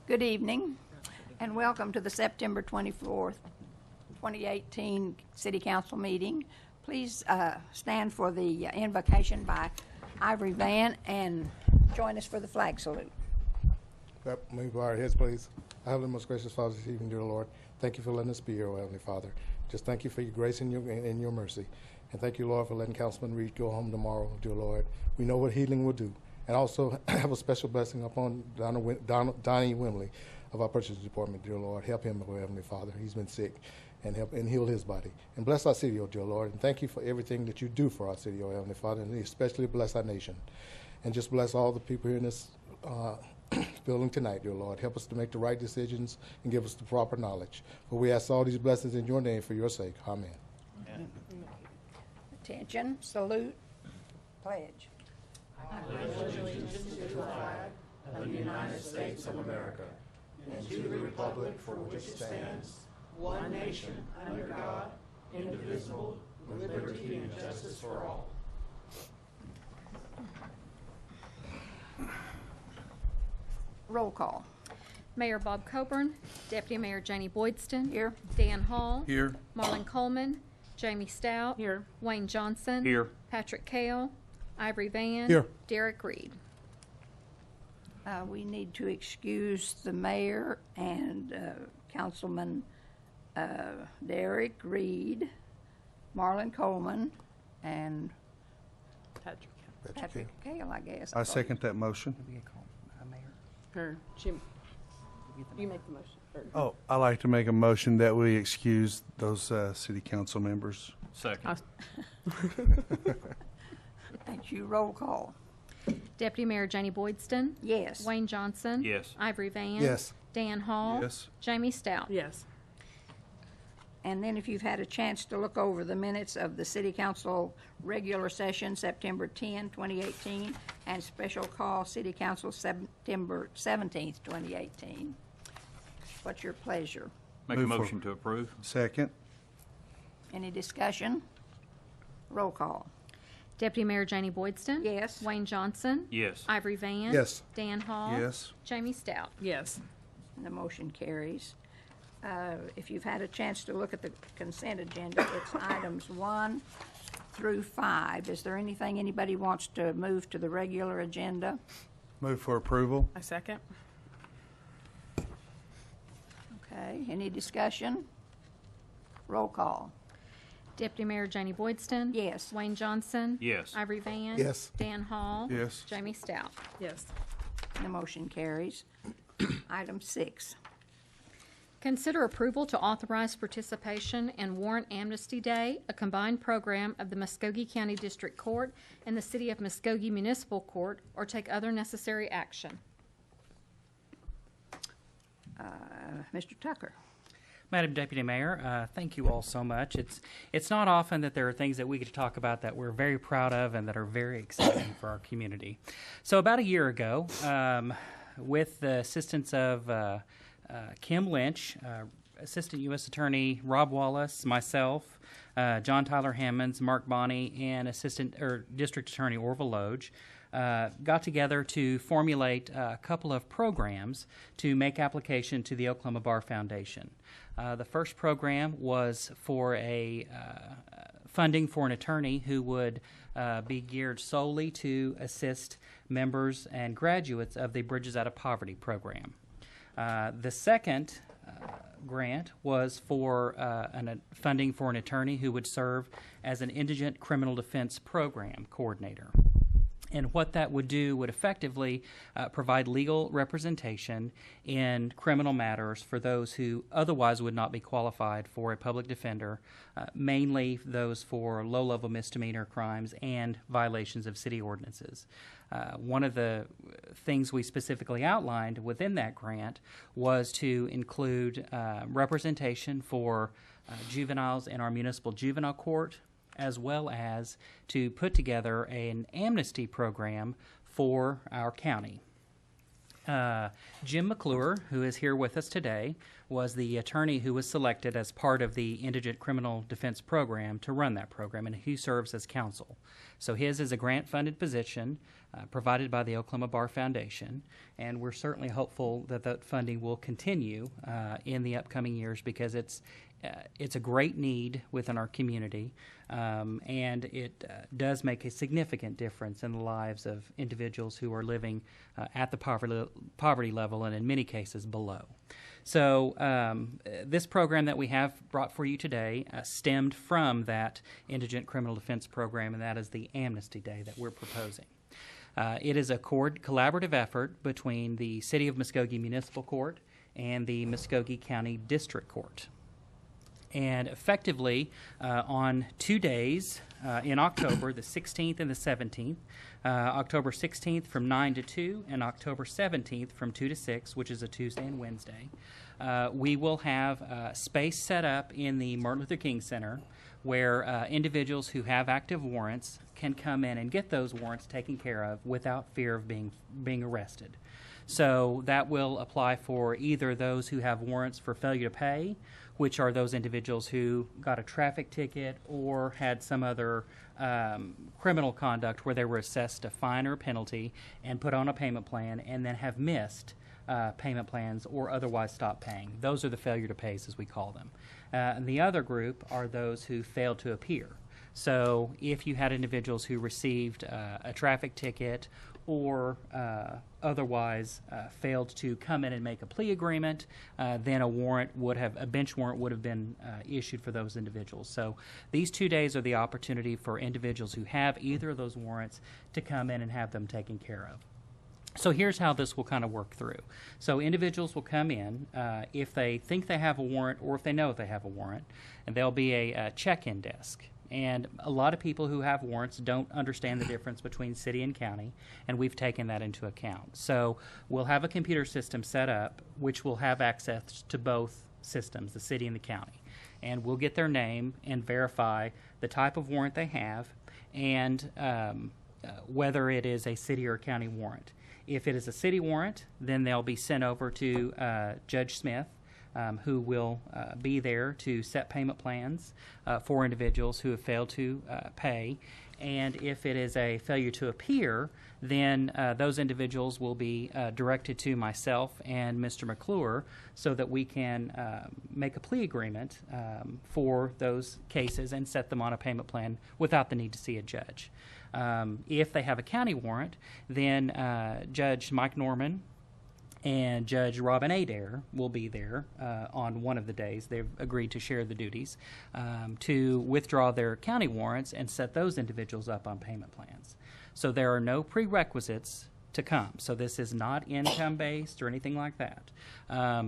Good evening, and welcome to the September 24th, 2018 City Council meeting. Please stand for the invocation by Ivory Van and join us for the flag salute. Yep, may we bow our heads, please. Our heavenly, most gracious Father, this evening, dear Lord, thank you for letting us be here, oh Heavenly Father. Just thank you for your grace and your mercy. And thank you, Lord, for letting Councilman Reed go home tomorrow, dear Lord. We know what healing will do. And also have a special blessing upon Donnie Wimley of our purchasing department, dear Lord. Help him, oh Heavenly Father. He's been sick, and help and heal his body. And bless our city, oh dear Lord. And thank you for everything that you do for our city, oh Heavenly Father. And especially bless our nation. And just bless all the people here in this building tonight, dear Lord. Help us to make the right decisions and give us the proper knowledge. For we ask all these blessings in your name for your sake. Amen. Amen. Attention, salute, pledge. I pledge allegiance to the flag of the United States of America and to the republic for which it stands, one nation, under God, indivisible, with liberty and justice for all. Roll call. Mayor Bob Coburn, Deputy Mayor Janie Boydston. Here. Dan Hall. Here. Marlon Coleman. Jamie Stout. Here. Wayne Johnson. Here. Patrick Kale. Ivory Van. Here. Derek Reed. We need to excuse the mayor and Councilman Derek Reed, Marlon Coleman, and Patrick Kale, I guess. I second that motion. Or Jim, you make the motion. Oh, I like to make a motion that we excuse those city council members. Second. Thank you. Roll call. Deputy Mayor Janie Boydston. Yes. Wayne Johnson. Yes. Ivory Van. Yes. Dan Hall. Yes. Jamie Stout. Yes. And then if you've had a chance to look over the minutes of the City Council regular session, September 10, 2018, and special call City Council September 17th, 2018. What's your pleasure? Make a Move for- motion to approve. Second. Any discussion? Roll call. Deputy Mayor Janie Boydston. Yes. Wayne Johnson. Yes. Ivory Van. Yes. Dan Hall. Yes. Jamie Stout. Yes. The motion carries. If you've had a chance to look at the consent agenda, it's items 1 through 5. Is there anything anybody wants to move to the regular agenda? Move for approval. I second. Okay, any discussion? Roll call. Deputy Mayor Janie Boydston. Yes. Wayne Johnson. Yes. Ivory Van. Yes. Dan Hall. Yes. Jamie Stout. Yes. The motion carries. Item 6. Consider approval to authorize participation in Warrant Amnesty Day, a combined program of the Muskogee County District Court and the City of Muskogee Municipal Court, or take other necessary action. Mr. Tucker. Madam Deputy Mayor, thank you all so much. It's not often that there are things that we get to talk about that we're very proud of and that are very exciting for our community. So about a year ago, with the assistance of Kim Lynch, Assistant U.S. Attorney Rob Wallace, myself, John Tyler Hammonds, Mark Bonney, and District Attorney Orville Loge, got together to formulate a couple of programs to make application to the Oklahoma Bar Foundation. The first program was for a funding for an attorney who would be geared solely to assist members and graduates of the Bridges Out of Poverty program. The second grant was for funding for an attorney who would serve as an indigent criminal defense program coordinator. And what that would do would effectively provide legal representation in criminal matters for those who otherwise would not be qualified for a public defender, mainly those for low-level misdemeanor crimes and violations of city ordinances. One of the things we specifically outlined within that grant was to include representation for juveniles in our municipal juvenile court, as well as to put together an amnesty program for our county. Jim McClure, who is here with us today, was the attorney who was selected as part of the Indigent Criminal Defense Program to run that program, and he serves as counsel. So his is a grant-funded position provided by the Oklahoma Bar Foundation, and we're certainly hopeful that that funding will continue in the upcoming years because it's a great need within our community, and it does make a significant difference in the lives of individuals who are living at the poverty level and in many cases below. So this program that we have brought for you today stemmed from that Indigent Criminal Defense Program, and that is the Amnesty Day that we're proposing. It is a collaborative effort between the City of Muskogee Municipal Court and the Muskogee County District Court. And effectively, on 2 days in October, the 16th and the 17th, October 16th from 9 to 2, and October 17th from 2 to 6, which is a Tuesday and Wednesday, we will have space set up in the Martin Luther King Center where individuals who have active warrants can come in and get those warrants taken care of without fear of being arrested. So that will apply for either those who have warrants for failure to pay, which are those individuals who got a traffic ticket or had some other criminal conduct where they were assessed a fine or a penalty and put on a payment plan and then have missed payment plans or otherwise stopped paying. Those are the failure to pays, as we call them. And the other group are those who failed to appear. So if you had individuals who received a traffic ticket or otherwise failed to come in and make a plea agreement, then a bench warrant would have been issued for those individuals. So these 2 days are the opportunity for individuals who have either of those warrants to come in and have them taken care of. So here's how this will kind of work through. So individuals will come in if they think they have a warrant or if they know they have a warrant, and there'll be a check-in desk. And a lot of people who have warrants don't understand the difference between city and county, and we've taken that into account. So we'll have a computer system set up which will have access to both systems, the city and the county. And we'll get their name and verify the type of warrant they have and whether it is a city or county warrant. If it is a city warrant, then they'll be sent over to Judge Smith, who will be there to set payment plans for individuals who have failed to pay. And if it is a failure to appear, then those individuals will be directed to myself and Mr. McClure so that we can make a plea agreement for those cases and set them on a payment plan without the need to see a judge. If they have a county warrant, then Judge Mike Norman and Judge Robin Adair will be there on one of the days. They've agreed to share the duties to withdraw their county warrants and set those individuals up on payment plans. So there are no prerequisites to come. So this is not income-based or anything like that.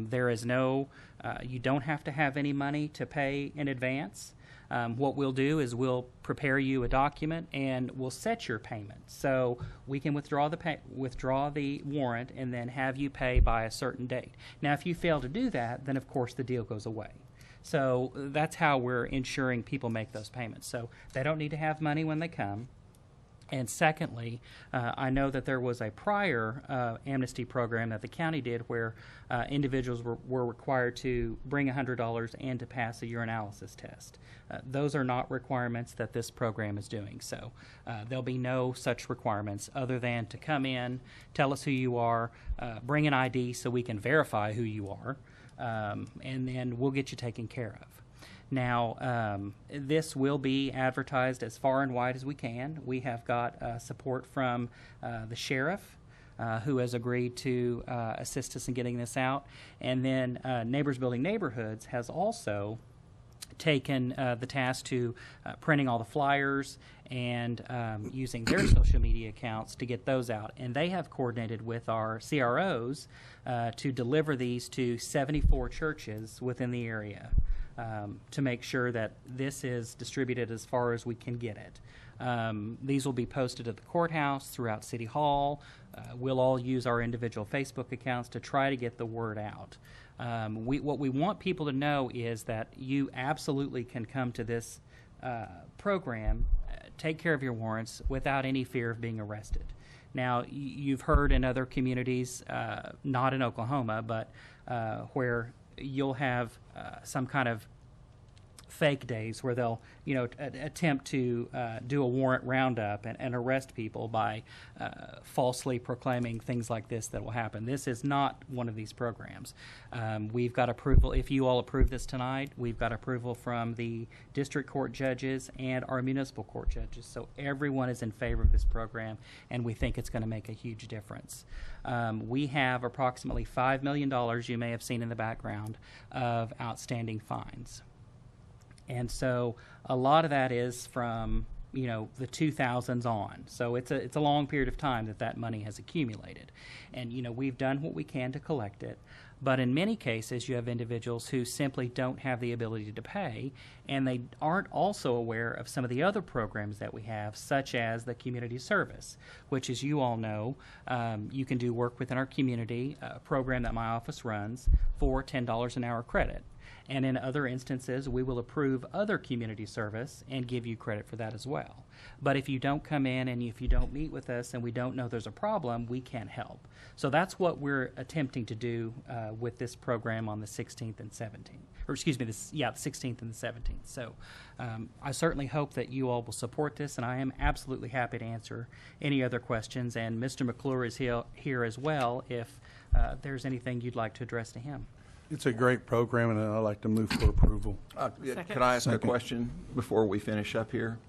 There is no, you don't have to have any money to pay in advance. What we'll do is we'll prepare you a document and we'll set your payment. So we can withdraw the warrant and then have you pay by a certain date. Now, if you fail to do that, then of course the deal goes away. So that's how we're ensuring people make those payments. So they don't need to have money when they come. And secondly, I know that there was a prior amnesty program that the county did where individuals were required to bring $100 and to pass a urinalysis test. Those are not requirements that this program is doing. So there'll be no such requirements other than to come in, tell us who you are, bring an ID so we can verify who you are, and then we'll get you taken care of. Now, this will be advertised as far and wide as we can. We have got support from the sheriff, who has agreed to assist us in getting this out. And then Neighbors Building Neighborhoods has also taken the task to printing all the flyers and using their social media accounts to get those out. And they have coordinated with our CROs to deliver these to 74 churches within the area. To make sure that this is distributed as far as we can get it. These will be posted at the courthouse, throughout City Hall. We'll all use our individual Facebook accounts to try to get the word out. What we want people to know is that you absolutely can come to this program take care of your warrants without any fear of being arrested. Now, you've heard in other communities, not in Oklahoma, but where you'll have some kind of fake days where they'll, attempt to do a warrant roundup and arrest people by falsely proclaiming things like this that will happen. This is not one of these programs. We've got approval. If you all approve this tonight, we've got approval from the district court judges and our municipal court judges. So everyone is in favor of this program, and we think it's going to make a huge difference. We have approximately $5 million, you may have seen in the background, of outstanding fines. And so a lot of that is from, the 2000s on. So it's a long period of time that money has accumulated. And, we've done what we can to collect it. But in many cases, you have individuals who simply don't have the ability to pay, and they aren't also aware of some of the other programs that we have, such as the community service, which, as you all know, you can do work within our community, a program that my office runs for $10 an hour credit. And in other instances, we will approve other community service and give you credit for that as well. But if you don't come in and if you don't meet with us and we don't know there's a problem, we can't help. So that's what we're attempting to do with this program on the 16th and 17th. Or excuse me, the 16th and the 17th. So I certainly hope that you all will support this, and I am absolutely happy to answer any other questions. And Mr. McClure is here as well if there's anything you'd like to address to him. It's a great program, and I'd like to move for approval. Could I ask a question before we finish up here?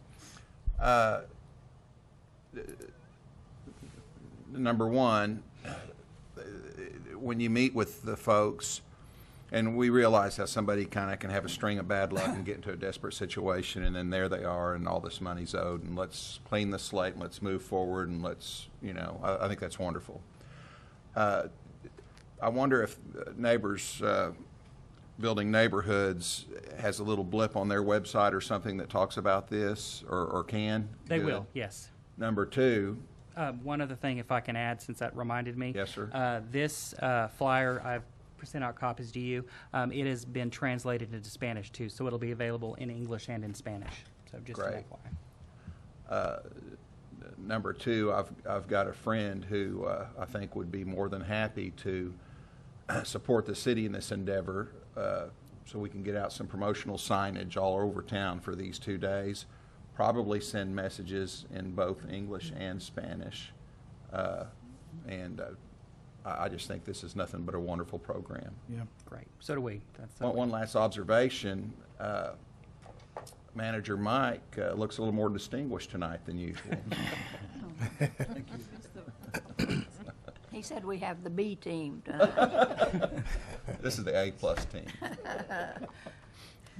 Number one, when you meet with the folks, and we realize how somebody kind of can have a string of bad luck and get into a desperate situation, and then there they are, and all this money's owed, and let's clean the slate, and let's move forward, and let's, I think that's wonderful. I wonder if Neighbors Building Neighborhoods has a little blip on their website or something that talks about this, or can? They will, yes. Number two. One other thing, if I can add, since that reminded me. Yes, sir. This flyer, I've sent out copies to you. It has been translated into Spanish, too, so it'll be available in English and in Spanish. So just Great. an FYI. Number two, I've got a friend who I think would be more than happy to support the city in this endeavor, so we can get out some promotional signage all over town for these 2 days. Probably send messages in both English and Spanish, and I just think this is nothing but a wonderful program. Yeah. Great. So do we. That's One last observation. Manager Mike looks a little more distinguished tonight than usual. He said we have the B team tonight. This is the A-plus team.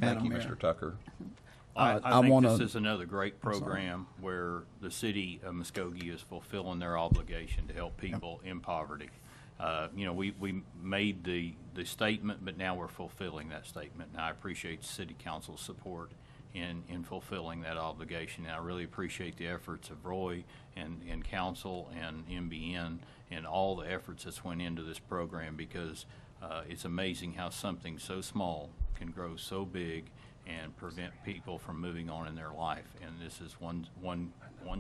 Thank you, Mr. Tucker. I think this is another great program where the city of Muskogee is fulfilling their obligation to help people in poverty. We made the statement, but now we're fulfilling that statement. And I appreciate City Council's support in fulfilling that obligation. And I really appreciate the efforts of Roy and Council and MBN and all the efforts that's went into this program, because it's amazing how something so small can grow so big and prevent people from moving on in their life. And this is one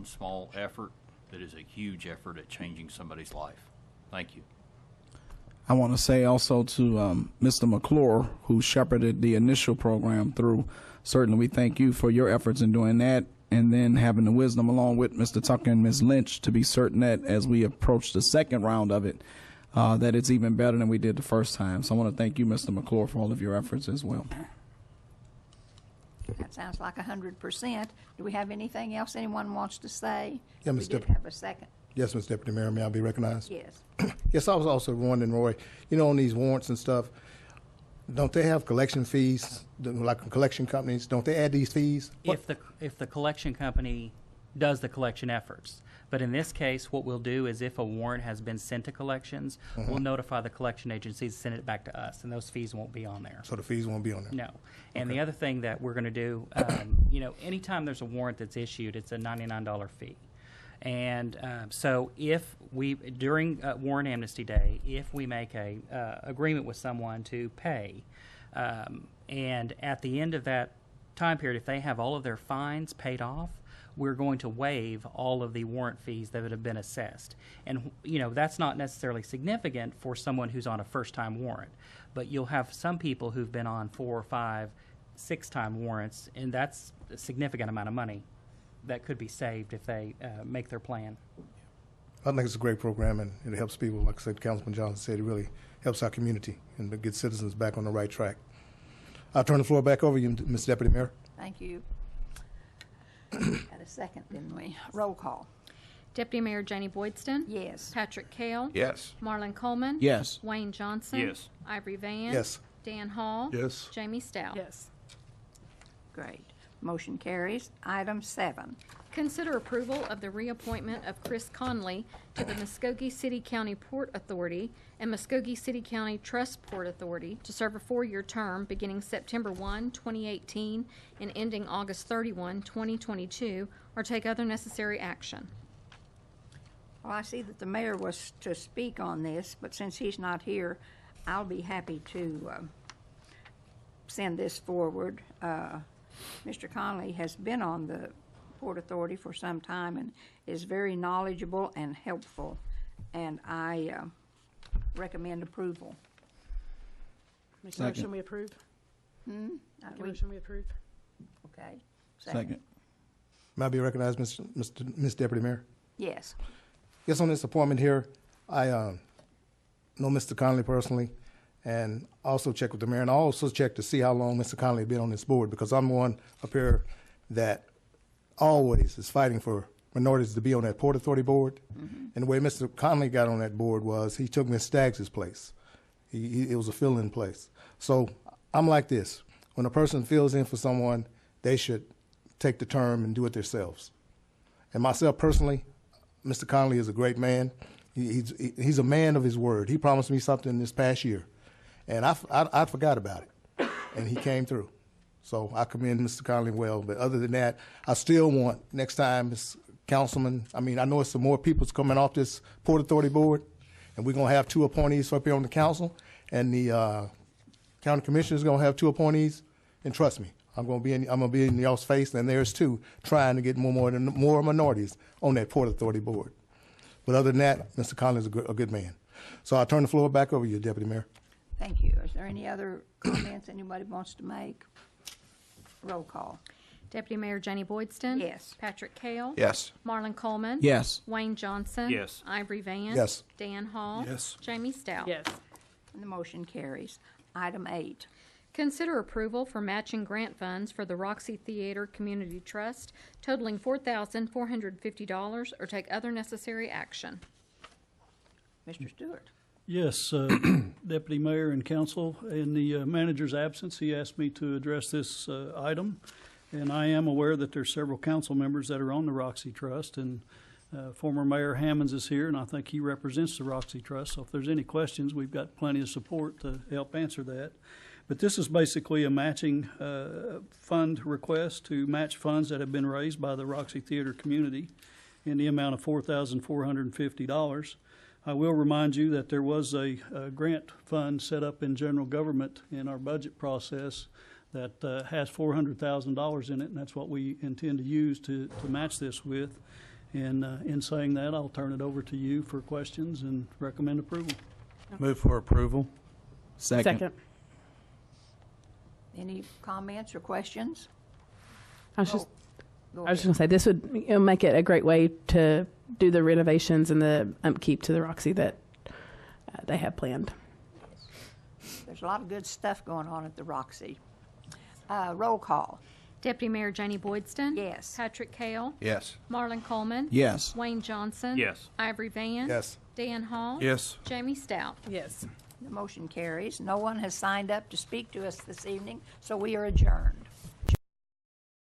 small effort that is a huge effort at changing somebody's life. Thank you. I want to say also to Mr. McClure, who shepherded the initial program through, certainly we thank you for your efforts in doing that, and then having the wisdom along with Mr. Tucker and Ms. Lynch to be certain that as we approach the second round of it, that it's even better than we did the first time. So I want to thank you, Mr. McClure, for all of your efforts as well. That sounds like 100%. Do we have anything else anyone wants to say? Yeah, We Ms. did Deputy. have a second. Yes, Mr. Deputy Mayor, may I be recognized? Yes. Yes, I was also wondering, Roy, on these warrants and stuff, don't they have collection fees, like collection companies? Don't they add these fees? If the collection company does the collection efforts. But in this case, what we'll do is if a warrant has been sent to collections, we'll notify the collection agencies, send it back to us, and those fees won't be on there. So the fees won't be on there? No. And the other thing that we're going to do, anytime there's a warrant that's issued, it's a $99 fee. And so if we, during Warrant Amnesty Day, if we make a agreement with someone to pay, and at the end of that time period, if they have all of their fines paid off, we're going to waive all of the warrant fees that would have been assessed. And, that's not necessarily significant for someone who's on a first-time warrant. But you'll have some people who've been on 4 or 5, 6-time warrants, and that's a significant amount of money that could be saved if they make their plan. I think it's a great program, and it helps people. Like I said, Councilman Johnson said, it really helps our community and it gets citizens back on the right track. I'll turn the floor back over to you, Ms. Deputy Mayor. Thank you. Had a second, didn't we? Roll call. Deputy Mayor Janie Boydston? Yes. Patrick Kale? Yes. Marlon Coleman? Yes. Wayne Johnson? Yes. Ivory Van? Yes. Dan Hall? Yes. Jamie Stout? Yes. Great. Motion carries. Item 7. Consider approval of the reappointment of Chris Conley to the Muskogee City County Port Authority and Muskogee City County Trust Port Authority to serve a 4-year term beginning September 1, 2018 and ending August 31, 2022, or take other necessary action. Well, I see that the mayor was to speak on this, but since he's not here, I'll be happy to send this forward. Mr. Conley has been on the Port Authority for some time and is very knowledgeable and helpful, and I recommend approval. Make a Second. motion we approve. Make a We- motion we approve. Okay. Second. May I be recognized, Ms. Deputy Mayor? Yes. Yes, on this appointment here, I know Mr. Conley personally, and also checked with the mayor, and I also checked to see how long Mr. Conley had been on this board, because I'm one up here that always is fighting for minorities to be on that Port Authority board. And the way Mr. Conley got on that board was he took Ms. Staggs' place. It was a fill-in place. So I'm like this. When a person fills in for someone, they should take the term and do it themselves. And myself personally, Mr. Conley is a great man. He's a man of his word. He promised me something this past year, and I forgot about it, and he came through. So I commend Mr. Conley well. But other than that, I still want next time, Councilman, I know it's some more people's coming off this Port Authority board, and we're going to have 2 appointees up here on the council, and the county commissioner is going to have 2 appointees. And trust me, I'm going to be in y'all's face, and there's 2 trying to get more minorities on that Port Authority board. But other than that, Mr. Conley is a good man. So I'll turn the floor back over to you, Deputy Mayor. Thank you. Is there any other comments anybody wants to make? Roll call. Deputy Mayor Janie Boydston? Yes. Patrick Kale? Yes. Marlon Coleman? Yes. Wayne Johnson? Yes. Ivory Van? Yes. Dan Hall? Yes. Jamie Stout? Yes. And the motion carries. Item 8. Consider approval for matching grant funds for the Roxy Theater Community Trust totaling $4,450 or take other necessary action. Mr. Stewart. Yes, Deputy Mayor and Council, in the manager's absence, he asked me to address this item, and I am aware that there's several council members that are on the Roxy Trust, and former Mayor Hammonds is here, and I think he represents the Roxy Trust, so if there's any questions, we've got plenty of support to help answer that. But this is basically a matching fund request to match funds that have been raised by the Roxy Theater community in the amount of $4,450. I will remind you that there was a grant fund set up in general government in our budget process that has $400,000 in it, and that's what we intend to use to match this with. And in saying that, I'll turn it over to you for questions and recommend approval. Move for approval. Second. Any comments or questions? I was just Go I was just ahead. gonna say this would make it a great way to do the renovations and the upkeep to the Roxy that they have planned. There's a lot of good stuff going on at the Roxy. Roll call. Deputy Mayor Janie Boydston? Yes. Patrick Kale? Yes. Marlon Coleman? Yes. Wayne Johnson? Yes. Ivory Van? Yes. Dan Hall? Yes. Jamie Stout? Yes. The motion carries. No one has signed up to speak to us this evening, so we are adjourned.